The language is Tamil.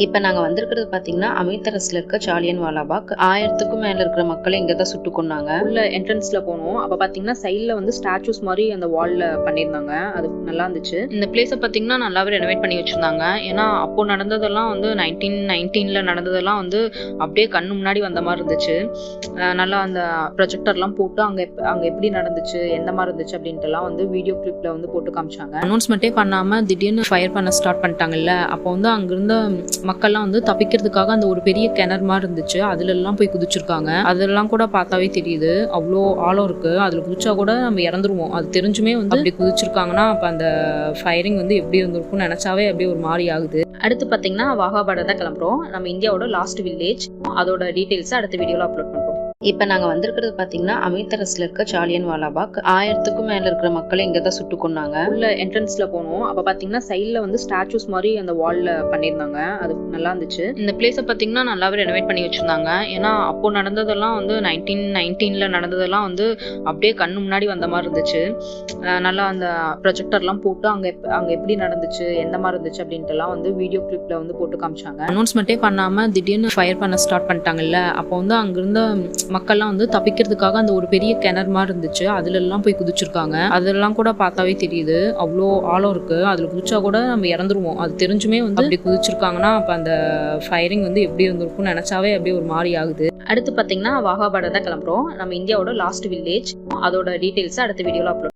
இப்போ நாங்கள் வந்திருக்கிறது பார்த்தீங்கன்னா அமிர்தசரஸில் இருக்க ஜாலியன்வாலாபாக் 1000க்கும் மேலே இருக்கிற மக்களை இங்கே தான் சுட்டு கொன்னாங்க. உள்ள என்ட்ரன்ஸ்ல போனோம். அப்போ பார்த்தீங்கன்னா சைடில் வந்து ஸ்டாச்சூஸ் மாதிரி அந்த வால்ல பண்ணியிருந்தாங்க. அது நல்லா இருந்துச்சு. இந்த பிளேஸை பார்த்தீங்கன்னா நல்லாவே ரெனோவேட் பண்ணி வச்சிருந்தாங்க. ஏன்னா அப்போ நடந்ததெல்லாம் வந்து 1919ல் நடந்ததெல்லாம் வந்து அப்படியே கண்ணு முன்னாடி வந்த மாதிரி இருந்துச்சு. நல்லா அந்த ப்ரொஜெக்டர்லாம் போட்டு அங்கே எப்படி நடந்துச்சு, எந்த மாதிரி இருந்துச்சு அப்படின்ட்டுலாம் வந்து வீடியோ கிளிப்ல வந்து போட்டு காமிச்சாங்க. அனௌன்ஸ்மெண்ட்டே பண்ணாம திடீர்னு ஃபயர் பண்ண ஸ்டார்ட் பண்ணிட்டாங்கல்ல. அப்போ வந்து அங்கிருந்த மக்கள்லாம் வந்து தப்பிக்கிறதுக்காக அந்த ஒரு பெரிய கிணறு மாதிரி இருந்துச்சு, அதுல எல்லாம் போய் குதிச்சிருக்காங்க. அதெல்லாம் கூட பார்த்தாவே தெரியுது அவ்வளோ ஆழம் இருக்கு. அதுல குதிச்சா கூட நம்ம இறந்துருவோம். அது தெரிஞ்சுமே வந்து அப்படி குதிச்சிருக்காங்கன்னா அப்ப அந்த ஃபயரிங் வந்து எப்படி இருந்திருக்கும்னு நினைச்சாவே அப்படியே ஒரு மாதிரி ஆகுது. அடுத்து பாத்தீங்கன்னா வாகா பார்டர் தான் கிளம்புறோம். நம்ம இந்தியாவோட லாஸ்ட் வில்லேஜ், அதோட டீடைல்ஸ் அடுத்த வீடியோல அப்லோட் பண்றோம். இப்போ நாங்கள் வந்திருக்கிறது பார்த்தீங்கன்னா அமிர்தசரஸில் இருக்க ஜாலியன்வாலாபாக் 1000க்கும் மேலே இருக்கிற மக்களை இங்கே தான் சுட்டு கொன்னாங்க. உள்ள என்ட்ரன்ஸ்ல போனோம். அப்போ பார்த்தீங்கன்னா சைடில் வந்து ஸ்டாச்சூஸ் மாதிரி அந்த வால்ல பண்ணியிருந்தாங்க. அது நல்லா இருந்துச்சு. இந்த பிளேஸை பார்த்தீங்கன்னா நல்லாவே ரெனோவேட் பண்ணி வச்சிருந்தாங்க. ஏன்னா அப்போ நடந்ததெல்லாம் வந்து 1919ல் நடந்ததெல்லாம் வந்து அப்படியே கண்ணு முன்னாடி வந்த மாதிரி இருந்துச்சு. நல்லா அந்த ப்ரொஜெக்டர்லாம் போட்டு அங்கே எப்படி நடந்துச்சு, எந்த மாதிரி இருந்துச்சு அப்படின்ட்டுலாம் வந்து வீடியோ கிளிப்ல வந்து போட்டு காமிச்சாங்க. அனௌன்ஸ்மெண்ட்டே பண்ணாம திடீர்னு ஃபயர் பண்ண ஸ்டார்ட் பண்ணிட்டாங்கல்ல. அப்போ வந்து அங்கிருந்த மக்கள்லாம் வந்து தப்பிக்கிறதுக்காக அந்த ஒரு பெரிய கிணறு மாதிரி இருந்துச்சு, அதுல எல்லாம் போய் குதிச்சிருக்காங்க. அதெல்லாம் கூட பார்த்தாவே தெரியுது அவ்வளோ ஆழம் இருக்கு. அதுல குதிச்சா கூட நம்ம இறந்துருவோம். அது தெரிஞ்சுமே வந்து அப்படி குதிச்சிருக்காங்கன்னா அப்ப அந்த ஃபயரிங் வந்து எப்படி இருந்திருக்கும்னு நினைச்சாவே அப்படியே ஒரு மாதிரி ஆகுது. அடுத்து பாத்தீங்கன்னா வாகா பார்டர் தான் கிளம்புறோம். நம்ம இந்தியாவோட லாஸ்ட் வில்லேஜ், அதோட டீடைல்ஸ் அடுத்த வீடியோல அப்லோட்